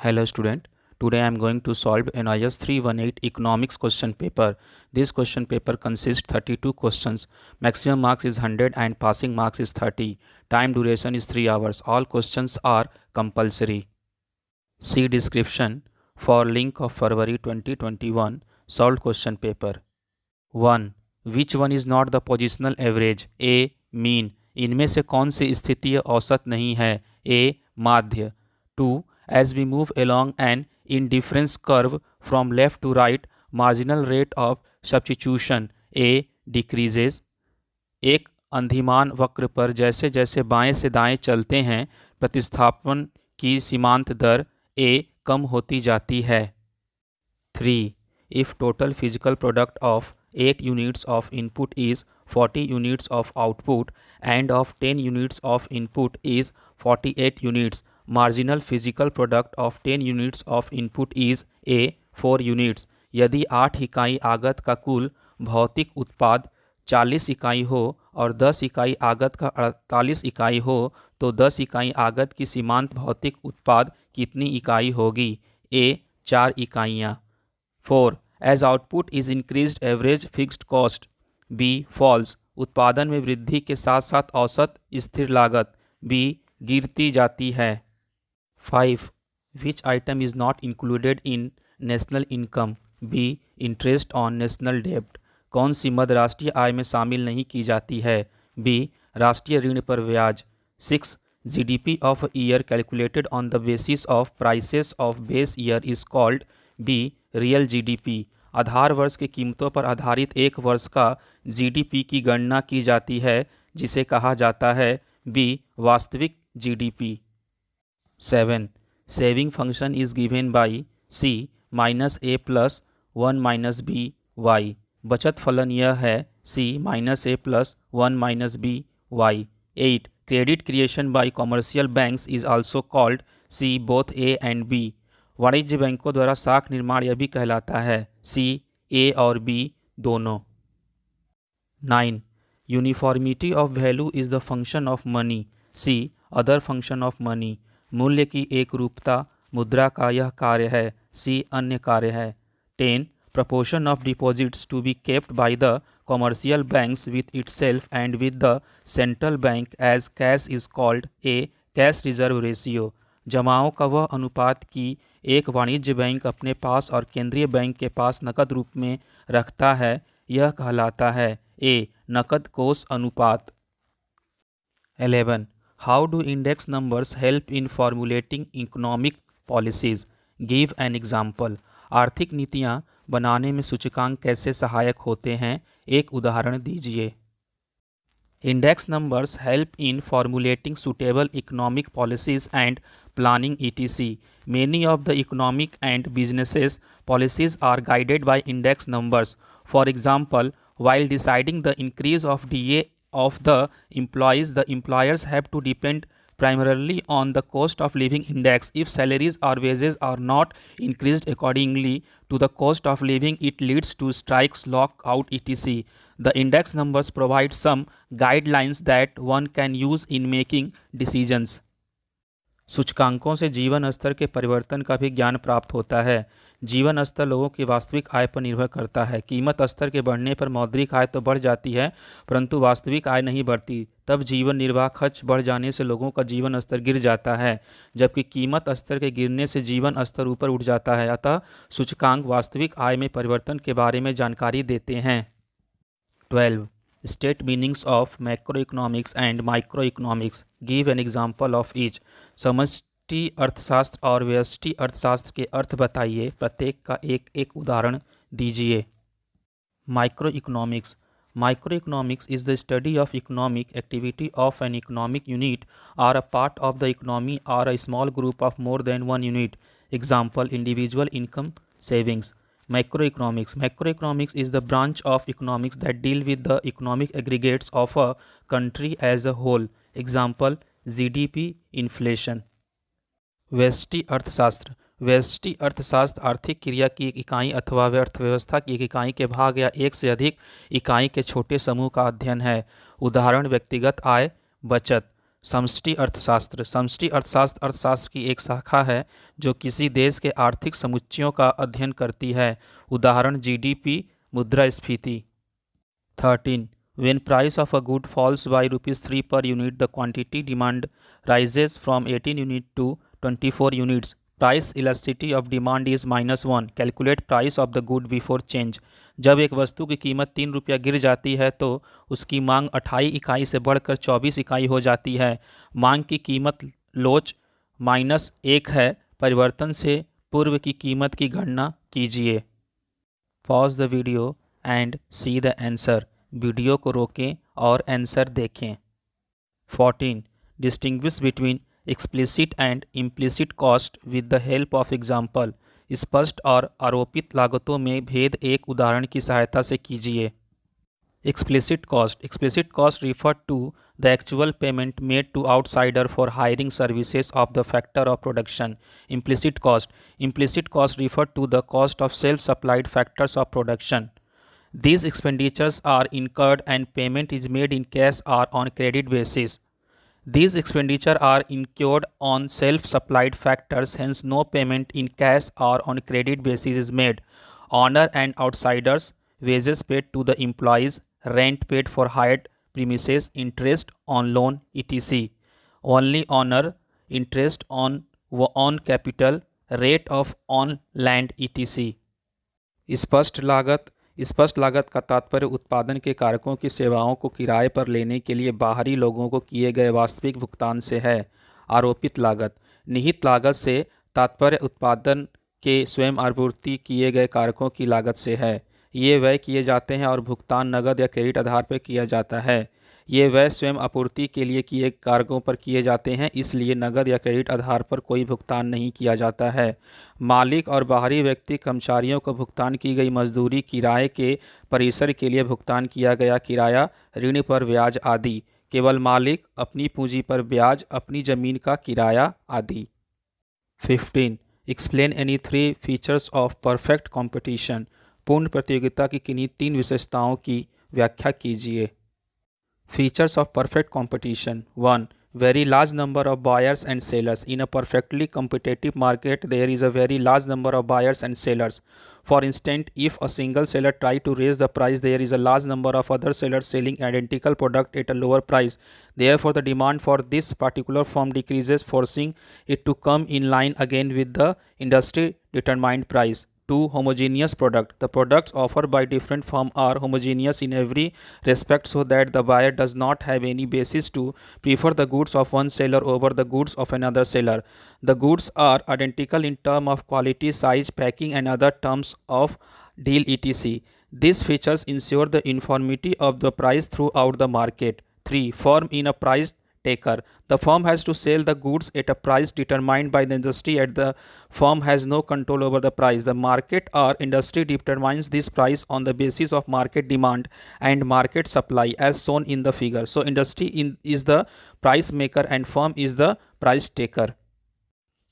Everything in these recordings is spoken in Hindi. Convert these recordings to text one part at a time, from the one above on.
Hello student, today I am going to solve NIS 318 economics question paper. This question paper consists 32 questions. Maximum marks is 100 and passing marks is 30. Time duration is 3 hours. All questions are compulsory. See description for link of February 2021 solved question paper. 1. Which one is not the positional average? A. Mean. इनमें से कौन सी स्थितीय औसत नहीं है? A. माध्य. 2. As we move along an indifference curve from left to right, marginal rate of substitution A decreases. एक अंधिमान वक्र पर जैसे जैसे बाएं से दाएं चलते हैं प्रतिस्थापन की सीमांत दर A कम होती जाती है. 3. If total physical product of 8 units of input is 40 units of output and of 10 units of input is 48 units, marginal physical product of 10 units of input is A 4 units. यदि 8 इकाई आगत का कुल भौतिक उत्पाद 40 इकाई हो और 10 इकाई आगत का 48 इकाई हो तो 10 इकाई आगत की सीमांत भौतिक उत्पाद कितनी इकाई होगी? A 4 इकाइयाँ. 4. As output is increased average fixed cost B falls. उत्पादन में वृद्धि के साथ साथ औसत स्थिर लागत B गिरती जाती है. 5. Which item is not included in national income? B interest on national debt. कौन सी मद राष्ट्रीय आय में शामिल नहीं की जाती है? B राष्ट्रीय ऋण पर ब्याज. 6. GDP of a year calculated on the basis of prices of base year is called B real GDP. आधार वर्ष की कीमतों पर आधारित एक वर्ष का जीडीपी की गणना की जाती है जिसे कहा जाता है बी वास्तविक GDP. 7. Saving function is given by C minus A plus 1 minus B Y. बचत फलन यह है C minus A plus 1 minus B Y. 8. Credit creation by commercial banks is also called C both A and B. वाणिज्य बैंकों द्वारा साख निर्माण यह भी कहलाता है सी ए और बी दोनों. 9. Uniformity of value is the function of money see other function of money. मूल्य की एक रूपता मुद्रा का यह कार्य है सी अन्य कार्य है. 10. Proportion of deposits to be kept by the commercial banks with itself and with the central bank as cash is called a cash reserve ratio. जमाओं का वह अनुपात की एक वाणिज्य बैंक अपने पास और केंद्रीय बैंक के पास नकद रूप में रखता है यह कहलाता है ए नकद कोष अनुपात. 11. How do index numbers help in formulating economic policies? Give an example. आर्थिक नीतियाँ बनाने में सूचकांक कैसे सहायक होते हैं? एक उदाहरण दीजिए. Index numbers help in formulating suitable economic policies and planning etc. Many of the economic and businesses policies are guided by index numbers. For example, while deciding the increase of DA of the employees, the employers have to depend primarily on the cost of living index. If salaries or wages are not increased accordingly to the cost of living, it leads to strikes, lockout etc. The index numbers provide some guidelines that one can use in making decisions. सूचकांकों से जीवन स्तर के परिवर्तन का भी ज्ञान प्राप्त होता है. जीवन स्तर लोगों की वास्तविक आय पर निर्भर करता है. कीमत स्तर के बढ़ने पर मौद्रिक आय तो बढ़ जाती है परंतु वास्तविक आय नहीं बढ़ती. तब जीवन निर्वाह खर्च बढ़ जाने से लोगों का जीवन स्तर गिर जाता है जबकि कीमत स्तर के गिरने से जीवन स्तर ऊपर उठ जाता है. अतः सूचकांक वास्तविक आय में परिवर्तन के बारे में जानकारी देते हैं. 12. State meanings of macroeconomics and microeconomics. Give an example of each. समष्टि अर्थशास्त्र और व्यष्टि अर्थशास्त्र के अर्थ बताइए. प्रत्येक का एक एक उदाहरण दीजिए. Microeconomics. Microeconomics is the study of economic activity of an economic unit or a part of the economy or a small group of more than one unit. Example, individual income, savings. Macroeconomics. Macroeconomics is the branch of economics that deal with the economic aggregates of a country as a whole. Example, GDP, inflation. व्यष्टि अर्थशास्त्र. व्यष्टि अर्थशास्त्र आर्थिक क्रिया की एक इकाई अथवा अर्थव्यवस्था की एक इकाई के भाग या एक से अधिक इकाई के छोटे समूह का अध्ययन है. उदाहरण व्यक्तिगत आय, बचत. समष्टि अर्थशास्त्र। समष्टि अर्थशास्त्र अर्थशास्त्र की एक शाखा है जो किसी देश के आर्थिक समुच्चयों का अध्ययन करती है। उदाहरण जीडीपी, मुद्रास्फीति। 13. When price of a good falls by ₹3 per unit, the quantity demand rises from 18 unit to 24 units. Price elasticity of demand is -1. Calculate price of the good before change. जब एक वस्तु की कीमत 3 रुपया गिर जाती है तो उसकी मांग 28 इकाई से बढ़कर 24 इकाई हो जाती है। मांग की कीमत लोच -1 है। परिवर्तन से पूर्व की कीमत की गणना कीजिए। Pause the video and see the answer. Video को रोकें और आंसर देखें। 14. Distinguish between explicit and implicit cost with the help of example. स्पष्ट और आरोपित लागतों में भेद एक उदाहरण की सहायता से कीजिए। Explicit cost. Explicit cost refer to the actual payment made to outsider for hiring services of the factor of production. Implicit cost. Implicit cost refer to the cost of self-supplied factors of production. These expenditures are incurred and payment is made in cash or on credit basis. These expenditures are incurred on self-supplied factors, hence no payment in cash or on credit basis is made. Owner and outsiders, wages paid to the employees, rent paid for hired premises, interest on loan, etc. Only owner, interest on capital, rate of on land, etc. स्पष्ट लागत का तात्पर्य उत्पादन के कारकों की सेवाओं को किराए पर लेने के लिए बाहरी लोगों को किए गए वास्तविक भुगतान से है। आरोपित लागत। निहित लागत से तात्पर्य उत्पादन के स्वयं आपूर्ति किए गए कारकों की लागत से है। ये व्यय किए जाते हैं और भुगतान नकद या क्रेडिट आधार पर किया जाता है। ये व्यय स्वयं आपूर्ति के लिए किए कारकों पर किए जाते हैं, इसलिए नकद या क्रेडिट आधार पर कोई भुगतान नहीं किया जाता है। मालिक और बाहरी व्यक्ति कर्मचारियों को भुगतान की गई मजदूरी, किराए के परिसर के लिए भुगतान किया गया किराया, ऋण पर ब्याज आदि। केवल मालिक अपनी पूंजी पर ब्याज, अपनी जमीन का किराया आदि। 15. Explain any 3 features of perfect competition. पूर्ण प्रतियोगिता की किन्हीं 3 विशेषताओं की व्याख्या कीजिए। Features of perfect competition. 1. Very large number of buyers and sellers. In a perfectly competitive market, there is a very large number of buyers and sellers. For instance, if a single seller tries to raise the price, there is a large number of other sellers selling identical product at a lower price. Therefore, the demand for this particular firm decreases, forcing it to come in line again with the industry-determined price. 2. Homogeneous product. The products offered by different firms are homogeneous in every respect so that the buyer does not have any basis to prefer the goods of one seller over the goods of another seller. The goods are identical in terms of quality, size, packing and other terms of deal etc. These features ensure the uniformity of the price throughout the market. 3. Firm in a price taker. The firm has to sell the goods at a price determined by the industry and the firm has no control over the price. The market or industry determines this price on the basis of market demand and market supply as shown in the figure. So industry is the price maker and firm is the price taker.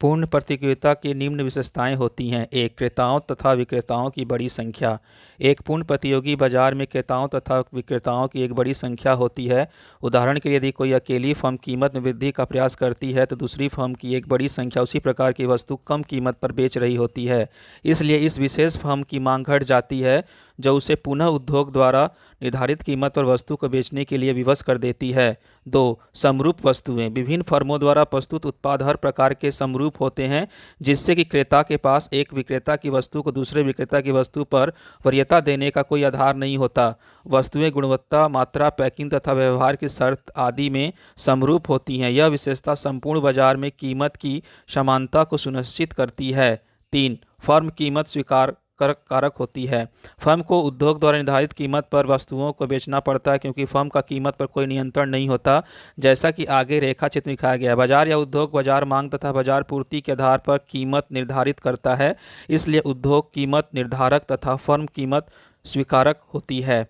पूर्ण प्रतियोगिता की निम्न विशेषताएं होती हैं। एक, क्रेताओं तथा विक्रेताओं की बड़ी संख्या। एक पूर्ण प्रतियोगी बाजार में क्रेताओं तथा विक्रेताओं की एक बड़ी संख्या होती है। उदाहरण के लिए यदि कोई अकेली फर्म कीमत में वृद्धि का प्रयास करती है तो दूसरी फर्म की एक बड़ी संख्या उसी प्रकार की वस्तु कम कीमत पर बेच रही होती है। इसलिए इस विशेष फर्म की मांग घट जाती है जो उसे पुनः उद्योग द्वारा निर्धारित कीमत पर वस्तु को बेचने के लिए विवश कर देती है। 2. समरूप वस्तुएं। विभिन्न फर्मों द्वारा प्रस्तुत उत्पाद हर प्रकार के समरूप होते हैं जिससे कि क्रेता के पास एक विक्रेता की वस्तु को दूसरे विक्रेता की वस्तु पर वरीयता देने का कोई आधार नहीं होता। वस्तुएं गुणवत्ता, मात्रा, पैकिंग तथा व्यवहार की शर्त आदि में समरूप होती हैं। यह विशेषता संपूर्ण बाजार में कीमत की समानता को सुनिश्चित करती है। 3. फर्म कीमत स्वीकार कारक होती है। फर्म को उद्योग द्वारा निर्धारित कीमत पर वस्तुओं को बेचना पड़ता है क्योंकि फर्म का कीमत पर कोई नियंत्रण नहीं होता। जैसा कि आगे रेखा चित्र दिखाया गया है, बाजार या उद्योग बाजार मांग तथा बाजार पूर्ति के आधार पर कीमत निर्धारित करता है। इसलिए उद्योग कीमत निर्धारक तथा फर्म कीमत स्वीकारक होती है।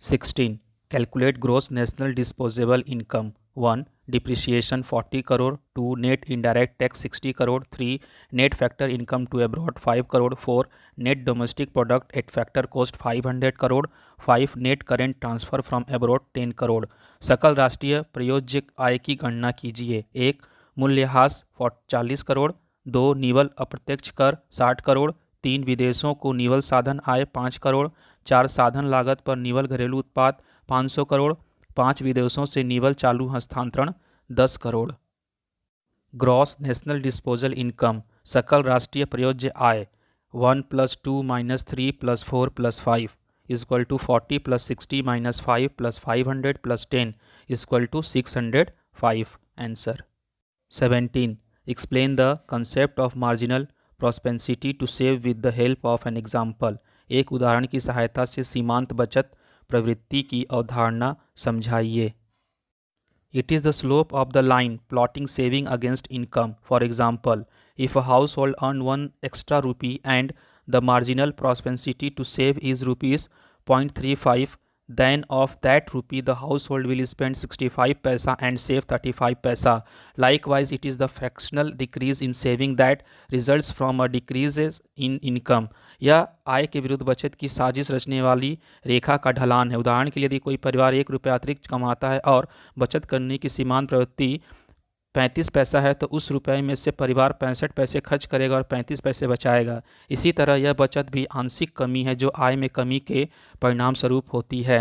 16. Calculate gross national disposable income. 1. depreciation 40 crore, 2 net indirect tax 60 crore, 3 net factor income to abroad 5 crore, 4 net domestic product at factor cost 500 crore, 5 net current transfer from abroad 10 crore. सकल राष्ट्रीय प्रयोज्य आय की गणना कीजिए। 1 मूल्यह्रास 40 करोड़, 2 निवल अप्रत्यक्ष कर 60 करोड़, 3 विदेशों को निवल साधन आय 5 करोड़, 4 साधन लागत पर निवल घरेलू उत्पाद 500 करोड़, 5 विदेशों से निवल चालू हस्तांतरण 10 crore. Gross national disposal income सकल राष्ट्रीय प्रयोज्य आय 1 + 2 - 3 + 4 + 5 = 40 + 60 - 5 + 500 + 10 = 605। Answer. 17. Explain the concept of marginal propensity to save with the help of an example. एक उदाहरण की सहायता से सीमांत बचत प्रवृत्ति की अवधारणा समझाइए। It is the slope of the line plotting saving against income. For example, if a household earn 1 extra rupee and the marginal propensity to save is rupees 0.35, then of that rupee the household will spend 65 paisa and save 35 paisa. Likewise, it is the fractional decrease in saving that results from a decreases in income. यह आय के विरुद्ध बचत की साजिश रचने वाली रेखा का ढलान है। उदाहरण के लिए यदि कोई परिवार 1 रुपया अतिरिक्त कमाता है और बचत करने की सीमांत प्रवृत्ति 35 पैसा है तो उस रुपये में से परिवार 65 पैसे खर्च करेगा और 35 पैसे बचाएगा। इसी तरह यह बचत भी आंशिक कमी है जो आय में कमी के परिणाम स्वरूप होती है।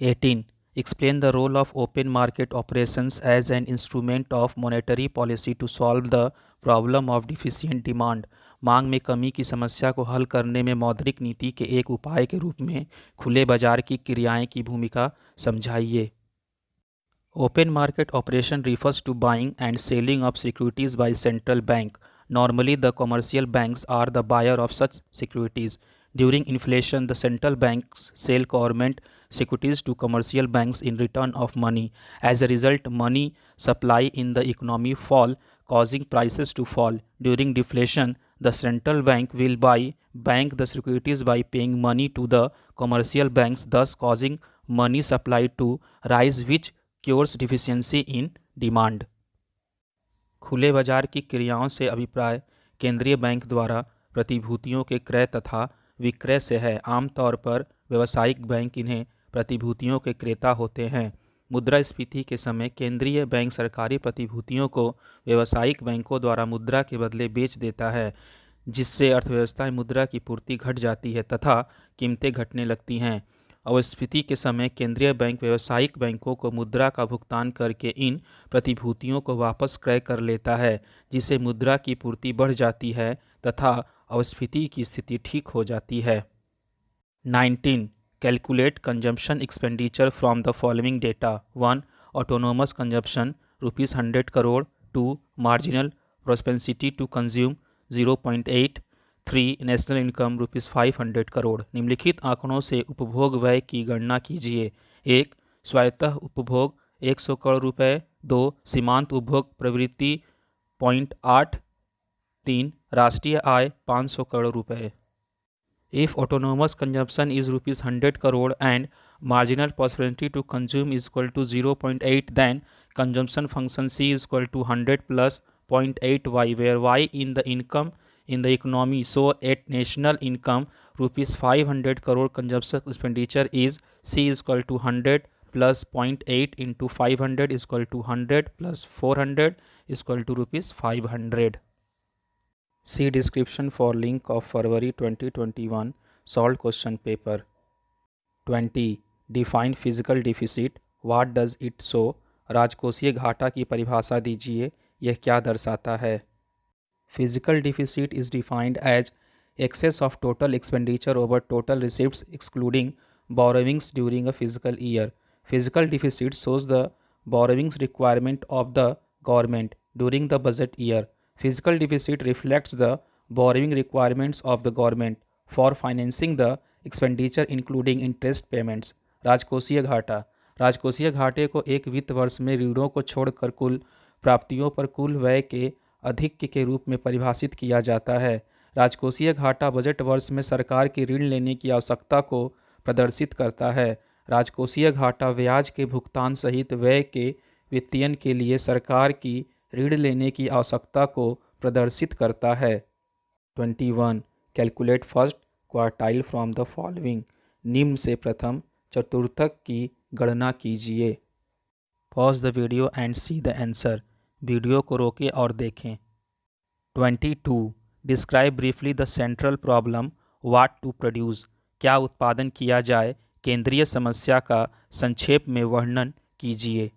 18. Explain the role of open market operations as an instrument of monetary policy to solve the problem of deficient demand. मांग में कमी की समस्या को हल करने में मौद्रिक नीति के एक उपाय के रूप में खुले बाजार की क्रियाएं की भूमिका समझाइए। Open market operation refers to buying and selling of securities by central bank. Normally, the commercial banks are the buyer of such securities. During inflation, the central banks sell government securities to commercial banks in return of money. As a result, money supply in the economy fall, causing prices to fall. During deflation, the central bank will buy bank the securities by paying money to the commercial banks, thus causing money supply to rise, which cures deficiency in demand. खुले बाजार की क्रियाओं से अभिप्राय केंद्रीय बैंक द्वारा प्रतिभूतियों के क्रय तथा विक्रय से है। आमतौर पर व्यावसायिक बैंक इन्हें प्रतिभूतियों के क्रेता होते हैं। मुद्रास्फीति के समय केंद्रीय बैंक सरकारी प्रतिभूतियों को व्यावसायिक बैंकों द्वारा मुद्रा के बदले बेच देता है, जिससे अर्थव्यवस्था में मुद्रा की पूर्ति घट जाती है तथा कीमतें घटने लगती हैं। अपस्फीति के समय केंद्रीय बैंक व्यावसायिक बैंकों को मुद्रा का भुगतान करके इन प्रतिभूतियों को वापस क्रय कर लेता है, जिससे मुद्रा की पूर्ति बढ़ जाती है तथा अपस्फीति की स्थिति ठीक हो जाती है। 19. Calculate consumption expenditure from the following data. 1. Autonomous consumption ₹100 crore, 2. Marginal propensity to consume 0.8, 3. National income ₹500 crore. निम्नलिखित आंकड़ों से उपभोग व्यय की गणना कीजिए। 1. स्वायत्तः उपभोग 100 करोड़ रुपए, 2. सीमांत उपभोग प्रवृत्ति 0.8, 3. राष्ट्रीय आय 500 करोड़ रुपए। If autonomous consumption is ₹100 crore and marginal propensity to consume is equal to 0.8, then consumption function C is equal to 100 plus 0.8y, where y in the income in the economy. So at national income ₹500 crore consumption expenditure is C is equal to 100 plus 0.8 into 500 is equal to 100 plus 400 is equal to ₹500. See description for link of February 2021 solved question paper. 20. Define physical deficit. What does it show? राजकोषीय घाटा की परिभाषा दीजिए, यह क्या दर्शाता है? Physical deficit is defined as excess of total expenditure over total receipts excluding borrowings during a fiscal year. Physical deficit shows the borrowings requirement of the government during the budget year. Physical deficit reflects the borrowing requirements of the government for financing the expenditure including interest payments. राजकोषीय घाटा। राजकोषीय घाटे को एक वित्त वर्ष में ऋणों को छोड़कर कुल प्राप्तियों पर कुल व्यय के अधिक्य के रूप में परिभाषित किया जाता है। राजकोषीय घाटा बजट वर्ष में सरकार की ऋण लेने की आवश्यकता को प्रदर्शित करता है। राजकोषीय घाटा ब्याज के भुगतान सहित व्यय के वित्तीयन के लिए सरकार की ऋण लेने की आवश्यकता को प्रदर्शित करता है। 21. Calculate first quartile from the following. निम्न से प्रथम चतुर्थक की गणना कीजिए। Pause the video and see the answer. Video को रोकें और देखें। 22. Describe briefly the central problem what to produce. क्या उत्पादन किया जाए, केंद्रीय समस्या का संक्षेप में वर्णन कीजिए।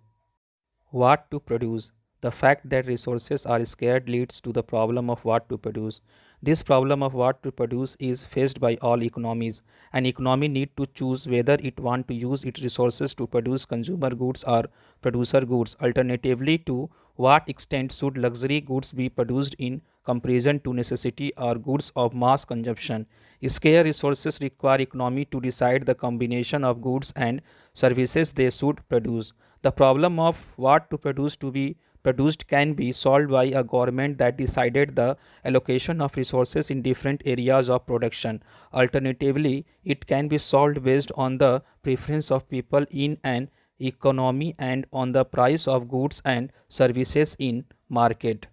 What to produce. The fact that resources are scarce leads to the problem of what to produce. This problem of what to produce is faced by all economies. An economy need to choose whether it want to use its resources to produce consumer goods or producer goods. Alternatively, to what extent should luxury goods be produced in comparison to necessity or goods of mass consumption? Scarce resources require economy to decide the combination of goods and services they should produce. The problem of what to produce to be produced can be solved by a government that decided the allocation of resources in different areas of production. Alternatively, it can be solved based on the preference of people in an economy and on the price of goods and services in market.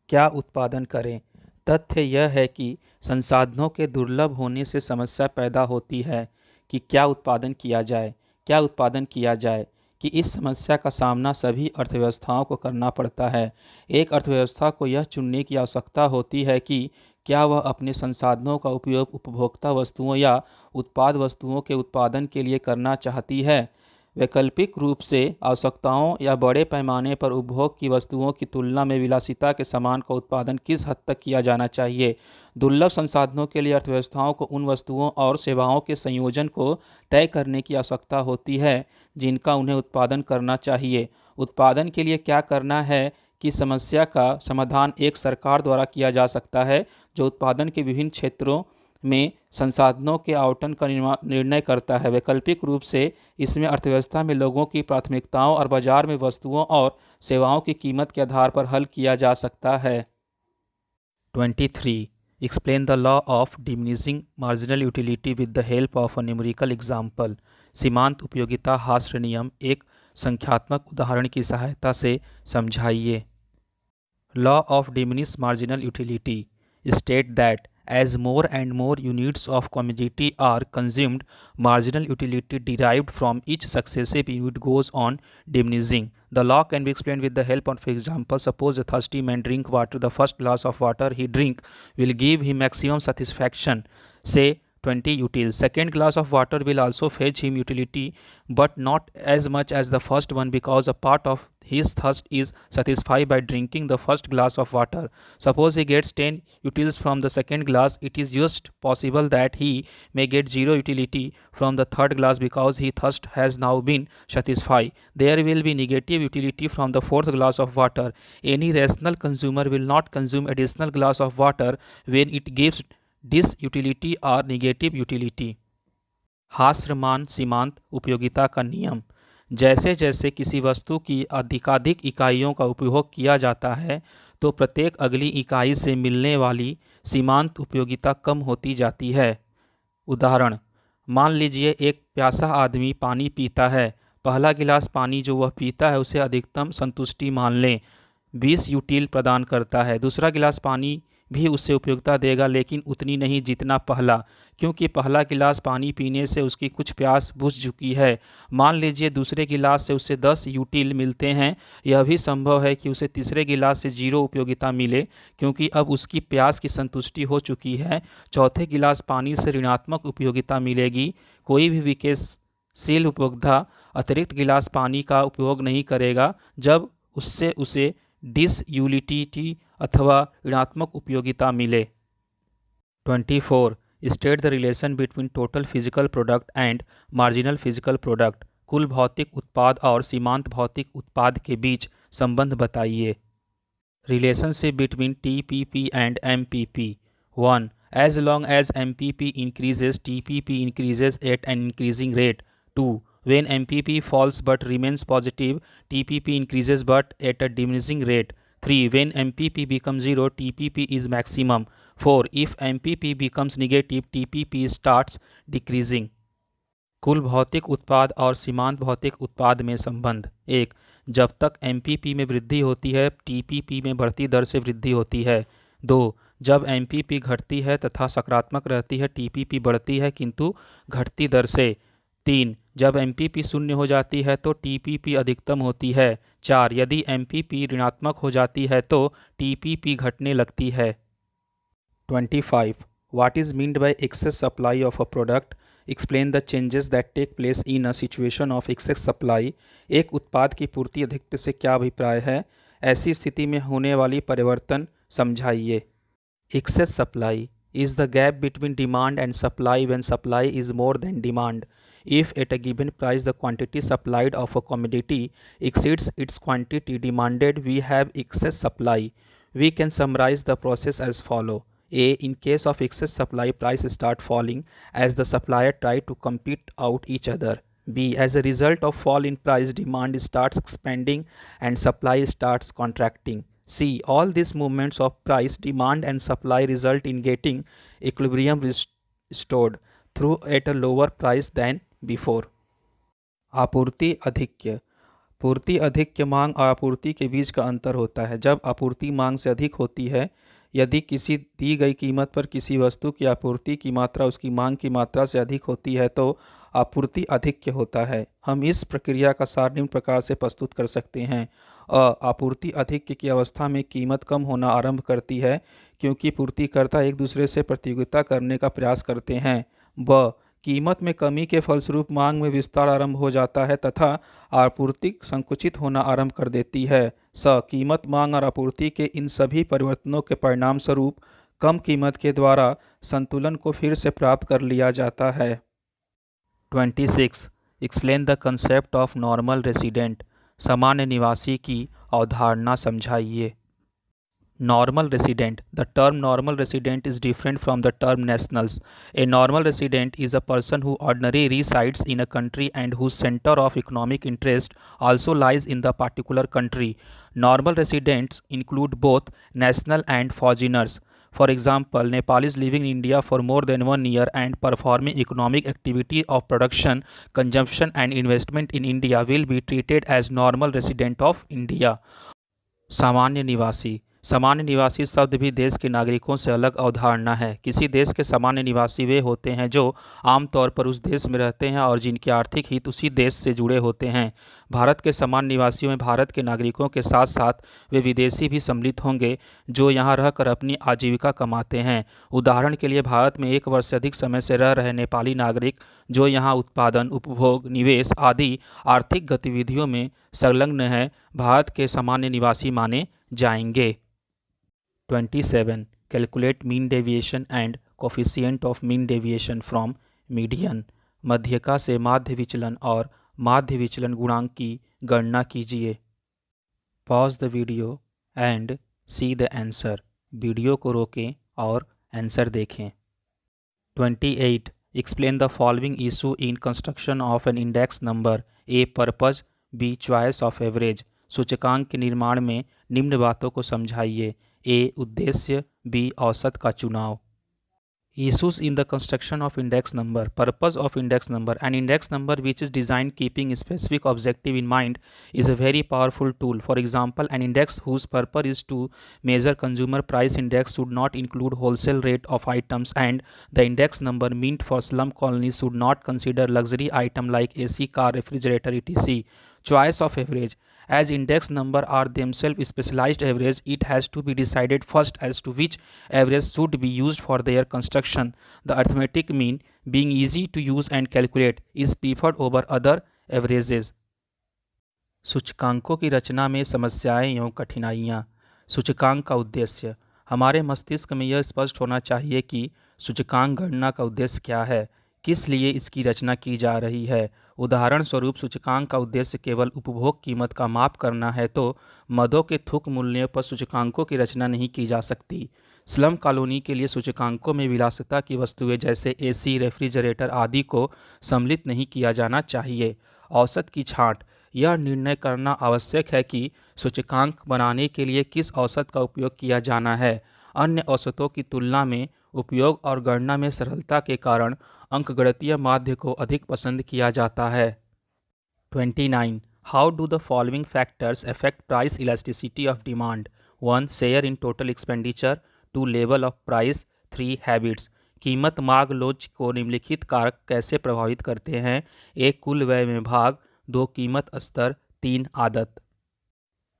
क्या उत्पादन करें? तथ्य यह है कि संसाधनों के दुर्लभ होने से समस्या पैदा होती है कि क्या उत्पादन किया जाए, क्या उत्पादन किया जाए कि इस समस्या का सामना सभी अर्थव्यवस्थाओं को करना पड़ता है। एक अर्थव्यवस्था को यह चुनने की आवश्यकता होती है कि क्या वह अपने संसाधनों का उपयोग उपभोक्ता वस्तुओं या उत्पाद वस्तुओं के उत्पादन के लिए करना चाहती है। वैकल्पिक रूप से आवश्यकताओं या बड़े पैमाने पर उपभोग की वस्तुओं की तुलना में विलासिता के सामान का उत्पादन किस हद तक किया जाना चाहिए। दुर्लभ संसाधनों के लिए अर्थव्यवस्थाओं को उन वस्तुओं और सेवाओं के संयोजन को तय करने की आवश्यकता होती है जिनका उन्हें उत्पादन करना चाहिए। उत्पादन के लिए क्या करना है कि समस्या का समाधान एक सरकार द्वारा किया जा सकता है जो उत्पादन के विभिन्न क्षेत्रों में संसाधनों के आवंटन का निर्णय करता है। वैकल्पिक रूप से इसमें अर्थव्यवस्था में लोगों की प्राथमिकताओं और बाजार में वस्तुओं और सेवाओं की कीमत के आधार पर हल किया जा सकता है। 23. Explain the law of diminishing marginal utility with the help of a numerical example. सीमांत उपयोगिता हास्य नियम एक संख्यात्मक उदाहरण की सहायता से समझाइए। Law of diminished marginal utility state that as more and more units of commodity are consumed, marginal utility derived from each successive unit goes on diminishing. The law can be explained with the help of example. Suppose a thirsty man drink water. The first glass of water he drink will give him maximum satisfaction, say 20 utils. Second glass of water will also fetch him utility, but not as much as the first one, because a part of his thirst is satisfied by drinking the first glass of water. Suppose he gets 10 utils from the second glass. It is just possible that he may get 0 utility from the third glass because his thirst has now been satisfied. There will be negative utility from the fourth glass of water. Any rational consumer will not consume additional glass of water when it gives disutility और नेगेटिव यूटिलिटी। हास्यमान सीमांत उपयोगिता का नियम। जैसे जैसे किसी वस्तु की अधिकाधिक इकाइयों का उपभोग किया जाता है तो प्रत्येक अगली इकाई से मिलने वाली सीमांत उपयोगिता कम होती जाती है। उदाहरण, मान लीजिए एक प्यासा आदमी पानी पीता है। पहला गिलास पानी जो वह पीता है उसे अधिकतम संतुष्टि मान लें 20 यूटिल प्रदान करता है। दूसरा गिलास पानी भी उससे उपयोगिता देगा, लेकिन उतनी नहीं जितना पहला, क्योंकि पहला गिलास पानी पीने से उसकी कुछ प्यास बुझ चुकी है। मान लीजिए दूसरे गिलास से उसे 10 यूटिल मिलते हैं। यह भी संभव है कि उसे तीसरे गिलास से 0 उपयोगिता मिले, क्योंकि अब उसकी प्यास की संतुष्टि हो चुकी है। चौथे गिलास पानी से ऋणात्मक उपयोगिता मिलेगी। कोई भी विकेसशील उपभोक्ता अतिरिक्त गिलास पानी का उपयोग नहीं करेगा जब उससे उसे डिसयूटिलिटी अथवा ऋणात्मक उपयोगिता मिले। 24. State the relation between total physical product and marginal physical product. कुल भौतिक उत्पाद और सीमांत भौतिक उत्पाद के बीच संबंध बताइए। Relationship between TPP and MPP. 1. As long as MPP increases, TPP increases at an increasing rate. 2. When MPP falls but remains positive, TPP increases but at a diminishing rate. 3. When MPP becomes 0, TPP is maximum. 4. If MPP becomes negative, TPP starts decreasing. कुल भौतिक उत्पाद और सीमांत भौतिक उत्पाद में संबंध। 1. जब तक एमपीपी में वृद्धि होती है टीपीपी में बढ़ती दर से वृद्धि होती है। 2. जब एमपीपी घटती है तथा सकारात्मक रहती है टीपीपी बढ़ती है किंतु घटती दर से। 3. जब एमपीपी शून्य हो जाती है तो टीपीपी अधिकतम होती है। 4. यदि एमपीपी ऋणात्मक हो जाती है तो टीपीपी घटने लगती है। 25. What is meant by excess supply of a product? Explain the changes that take place in a situation of excess supply. एक उत्पाद की पूर्ति अधिकता से क्या अभिप्राय है? ऐसी स्थिति में होने वाली परिवर्तन समझाइए। Excess supply is the gap between demand and supply when supply is more than demand. If at a given price the quantity supplied of a commodity exceeds its quantity demanded, we have excess supply. We can summarize the process as follow. A. In case of excess supply, prices start falling as the supplier try to compete out each other. B. As a result of fall in price, demand starts expanding and supply starts contracting. C. All these movements of price, demand and supply result in getting equilibrium restored through at a lower price than before. आपूर्ति अधिक्य। पूर्ति अधिक्य मांग और आपूर्ति के बीच का अंतर होता है। जब आपूर्ति मांग से अधिक होती है, यदि किसी दी गई कीमत पर किसी वस्तु की आपूर्ति की मात्रा उसकी मांग की मात्रा से अधिक होती है तो आपूर्ति अधिक्य होता है। हम इस प्रक्रिया का सार निम्न प्रकार से प्रस्तुत कर सकते हैं। आपूर्ति अधिक्य की अवस्था में कीमत कम होना आरंभ करती है क्योंकि पूर्तिकर्ता एक दूसरे से प्रतियोगिता करने का प्रयास करते हैं। ब. कीमत में कमी के फलस्वरूप मांग में विस्तार आरंभ हो जाता है तथा आपूर्ति संकुचित होना आरंभ कर देती है। स. कीमत मांग और आपूर्ति के इन सभी परिवर्तनों के परिणाम स्वरूप कम कीमत के द्वारा संतुलन को फिर से प्राप्त कर लिया जाता है। 26. Explain the concept of normal resident. सामान्य निवासी की अवधारणा समझाइए। Normal resident. The term normal resident is different from the term nationals. A normal resident is a person who ordinarily resides in a country and whose center of economic interest also lies in the particular country. Normal residents include both national and foreigners. For example, Nepalis living in India for more than 1 year and performing economic activity of production, consumption and investment in India will be treated as normal resident of India. सामान्य निवासी। सामान्य निवासी शब्द भी देश के नागरिकों से अलग अवधारणा है। किसी देश के सामान्य निवासी वे होते हैं जो आमतौर पर उस देश में रहते हैं और जिनके आर्थिक हित उसी देश से जुड़े होते हैं। भारत के सामान्य निवासियों में भारत के नागरिकों के साथ साथ वे विदेशी भी सम्मिलित होंगे जो यहाँ रहकर अपनी आजीविका कमाते हैं। उदाहरण के लिए भारत में 1 वर्ष से अधिक समय से रह रहे नेपाली नागरिक जो यहाँ उत्पादन, उपभोग, निवेश आदि आर्थिक गतिविधियों में संलग्न हैं, भारत के सामान्य निवासी माने जाएंगे। 27. Calculate mean deviation and coefficient of mean deviation from median. मध्यका से माध्य विचलन और माध्य विचलन गुणांक की गणना कीजिए। Pause the video and see the answer. Video को रोकें और आंसर देखें। 28. Explain the following issue in construction of an index number. A. Purpose, B. Choice of average. सूचकांक के निर्माण में निम्न बातों को समझाइए। ए. उद्देश्य, बी. औसत का चुनाव। Issues in the construction of index number. Purpose of index number. An index number which is designed keeping a specific objective in mind is a very powerful tool. For example, an index whose purpose is to measure consumer price index should not include wholesale rate of items, and the index number meant for slum colonies should not consider luxury item like AC, car, refrigerator, etc. Choice of average. As index number are themselves specialized average, it has to be decided first as to which average should be used for their construction. The arithmetic mean, being easy to use and calculate, is preferred over other averages. सूचकांकों की रचना में समस्याएं एवं कठिनाइयाँ। सूचकांक का उद्देश्य। हमारे मस्तिष्क में यह स्पष्ट होना चाहिए कि सूचकांक गणना का उद्देश्य क्या है, किस लिए इसकी रचना की जा रही है। उदाहरण स्वरूप सूचकांक का उद्देश्य केवल उपभोग कीमत का माप करना है तो मदों के थोक मूल्यों पर सूचकांकों की रचना नहीं की जा सकती। स्लम कॉलोनी के लिए सूचकांकों में विलासिता की वस्तुएं जैसे एसी, रेफ्रिजरेटर आदि को सम्मिलित नहीं किया जाना चाहिए। औसत की छांट। यह निर्णय करना आवश्यक है कि सूचकांक बनाने के लिए किस औसत का उपयोग किया जाना है। अन्य औसतों की तुलना में उपयोग और गणना में सरलता के कारण अंकगणितीय माध्य को अधिक पसंद किया जाता है। 29. How do the following factors affect price elasticity of demand? 1. Share in total expenditure. 2. Level of price. 3. Habits. कीमत मांग लोच को निम्नलिखित कारक कैसे प्रभावित करते हैं? 1. कुल व्यय में भाग. 2. कीमत स्तर. 3. आदत.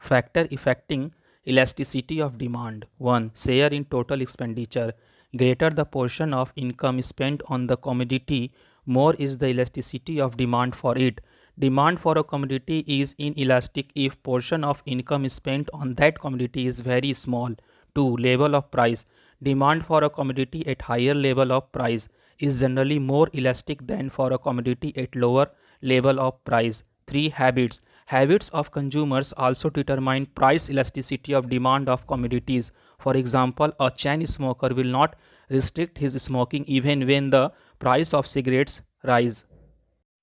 Factor affecting elasticity of demand. 1. Share in total expenditure. Greater the portion of income spent on the commodity, more is the elasticity of demand for it. Demand for a commodity is inelastic if portion of income spent on that commodity is very small. 2. Level of price. Demand for a commodity at higher level of price is generally more elastic than for a commodity at lower level of price. 3. Habits. Habits of consumers also determine price elasticity of demand of commodities. For example, a chain smoker will not restrict his smoking even when the price of cigarettes rise.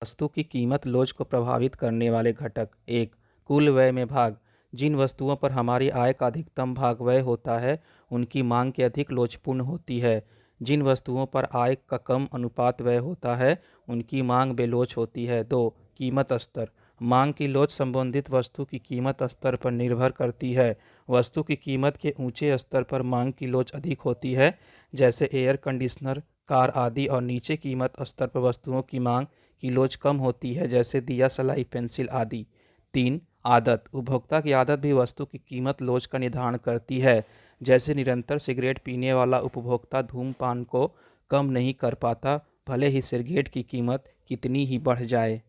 वस्तु की कीमत लोच को प्रभावित करने वाले घटक. 1. कुल व्यय में भाग. जिन वस्तुओं पर हमारी आय का अधिकतम भाग व्यय होता है उनकी मांग के अधिक लोचपूर्ण होती है. जिन वस्तुओं पर आय का कम अनुपात व्यय होता है उनकी मांग बेलोच होती है. 2. कीमत स्तर. मांग की लोच संबंधित वस्तु की कीमत स्तर पर निर्भर करती है. वस्तु की कीमत के ऊंचे स्तर पर मांग की लोच अधिक होती है, जैसे एयर कंडीशनर, कार आदि, और नीचे कीमत स्तर पर वस्तुओं की मांग की लोच कम होती है, जैसे दिया, सलाई, पेंसिल आदि. 3. आदत. उपभोक्ता की आदत भी वस्तु की कीमत लोच का निर्धारण करती है. जैसे निरंतर सिगरेट पीने वाला उपभोक्ता धूम्रपान को कम नहीं कर पाता, भले ही सिगरेट की कीमत कितनी ही बढ़ जाए.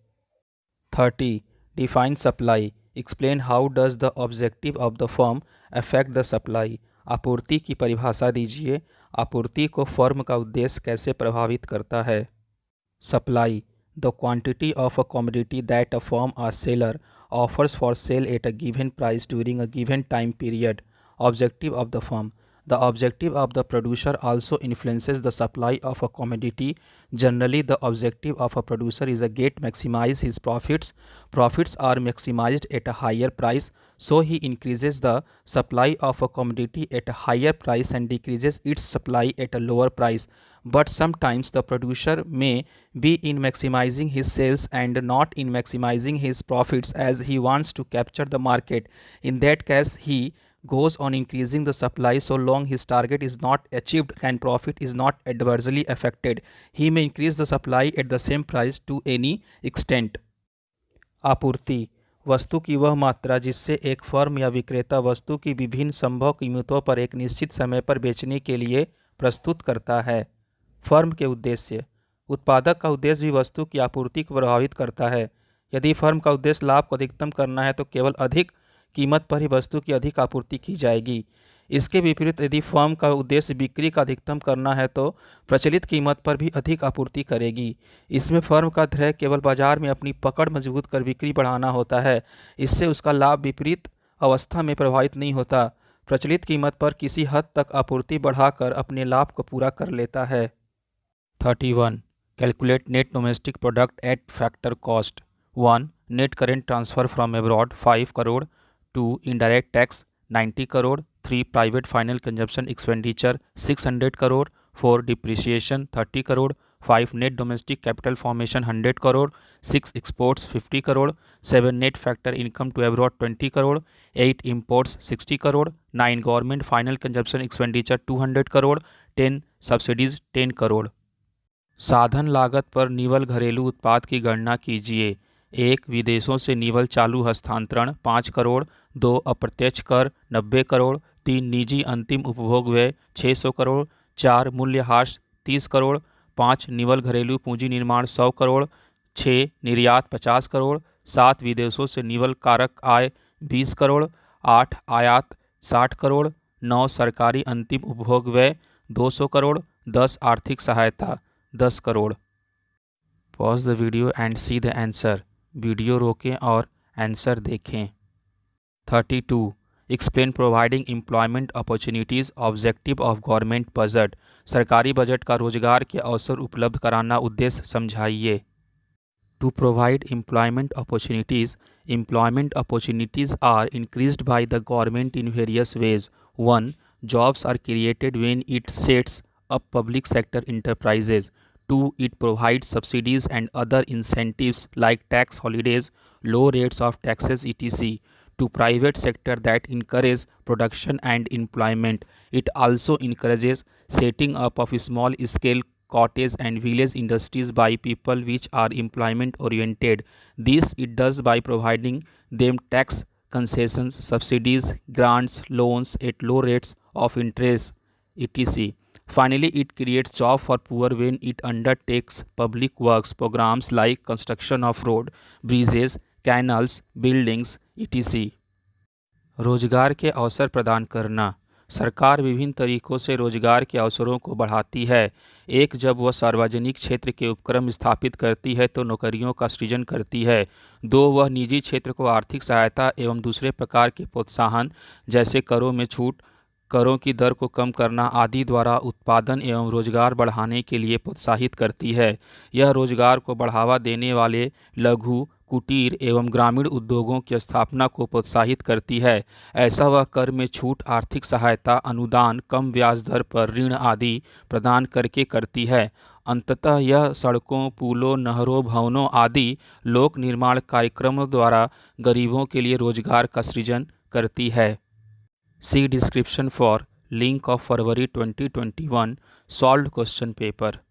30. Define supply. Explain how does the objective of the firm affect the supply. आपूर्ति की परिभाषा दीजिए. आपूर्ति को फर्म का उद्देश्य कैसे प्रभावित करता है? Supply. The quantity of a commodity that a firm or seller offers for sale at a given price during a given time period. Objective of the firm. The objective of the producer also influences the supply of a commodity. Generally, the objective of a producer is to maximize his profits. Profits are maximized at a higher price, so he increases the supply of a commodity at a higher price and decreases its supply at a lower price. But sometimes the producer may be in maximizing his sales and not in maximizing his profits, as he wants to capture the market. In that case, he goes on increasing the supply so long his target is not achieved and profit is not adversely affected. He may increase the supply at the same price to any extent. आपूर्ति. वस्तु की वह मात्रा जिससे एक फर्म या विक्रेता वस्तु की विभिन्न संभव कीमतों पर एक निश्चित समय पर बेचने के लिए प्रस्तुत करता है. फर्म के उद्देश्य. उत्पादक का उद्देश्य भी वस्तु की आपूर्ति को प्रभावित करता है. यदि फर्म का उद्देश्य लाभ को अधिकतम करना है तो केवल अधिक कीमत पर ही वस्तु की अधिक आपूर्ति की जाएगी. इसके विपरीत यदि फर्म का उद्देश्य बिक्री का अधिकतम करना है तो प्रचलित कीमत पर भी अधिक आपूर्ति करेगी. इसमें फर्म का ध्येय केवल बाजार में अपनी पकड़ मजबूत कर बिक्री बढ़ाना होता है. इससे उसका लाभ विपरीत अवस्था में प्रभावित नहीं होता. प्रचलित कीमत पर किसी हद तक आपूर्ति बढ़ाकर अपने लाभ को पूरा कर लेता है. 31. Calculate net domestic product at factor cost. 1. Net current transfer from abroad 5 crore. 2. Indirect tax 90 crore. 3. Private final consumption expenditure 600 crore. 4. Depreciation 30 crore. 5. Net domestic capital formation 100 crore. 6. Exports 50 crore. 7. Net factor income to abroad 20 crore. 8. Imports 60 crore. 9. Government final consumption expenditure 200 crore. 10. Subsidies 10 crore. साधन लागत पर निवल घरेलू उत्पाद की गणना कीजिए. 1. विदेशों से निवल चालू हस्तांतरण 5 करोड़. 2. अप्रत्यक्ष कर 90 करोड़. 3. निजी अंतिम उपभोग व्यय 600 करोड़. 4. मूल्यह्रास 30 करोड़. 5. निवल घरेलू पूंजी निर्माण 100 करोड़. 6. निर्यात 50 करोड़. 7. विदेशों से निवल कारक आय 20 करोड़. 8. आयात 60 करोड़. 9. सरकारी अंतिम उपभोग व्यय 200 करोड़. 10. आर्थिक सहायता 10 crore. Pause the video and see the answer. Video रोकें और आंसर देखें. 32. Explain providing employment opportunities objective of government budget. सरकारी बजट का रोजगार के अवसर उपलब्ध कराना उद्देश्य समझाइए. To provide employment opportunities are increased by the government in various ways. 1. Jobs are created when it sets up public sector enterprises. 2. It provides subsidies and other incentives like tax holidays, low rates of taxes, etc. to private sector that encourage production and employment. It also encourages setting up of small scale cottage and village industries by people which are employment oriented. This it does by providing them tax concessions, subsidies, grants, loans at low rates of interest, etc. Finally, it creates job for poor when it undertakes public works programs like construction of road, bridges, canals, buildings, etc. रोजगार के अवसर प्रदान करना। सरकार विभिन्न तरीकों से रोजगार के अवसरों को बढ़ाती है। एक, जब वह सार्वजनिक क्षेत्र के उपक्रम स्थापित करती है तो नौकरियों का सृजन करती है। 2, वह निजी क्षेत्र को आर्थिक सहायता एवं दूसरे प्रकार के प्रोत्साहन जैसे करों में छूट, करों की दर को कम करना आदि द्वारा उत्पादन एवं रोजगार बढ़ाने के लिए प्रोत्साहित करती है। यह रोजगार को बढ़ावा देने वाले लघु, कुटीर एवं ग्रामीण उद्योगों की स्थापना को प्रोत्साहित करती है। ऐसा वह कर में छूट, आर्थिक सहायता, अनुदान, कम ब्याज दर पर ऋण आदि प्रदान करके करती है। अंततः यह सड़कों, पुलों, नहरों, भवनों आदि लोक निर्माण कार्यक्रमों द्वारा गरीबों के लिए रोजगार का सृजन करती है। See description for link of February 2021 solved question paper.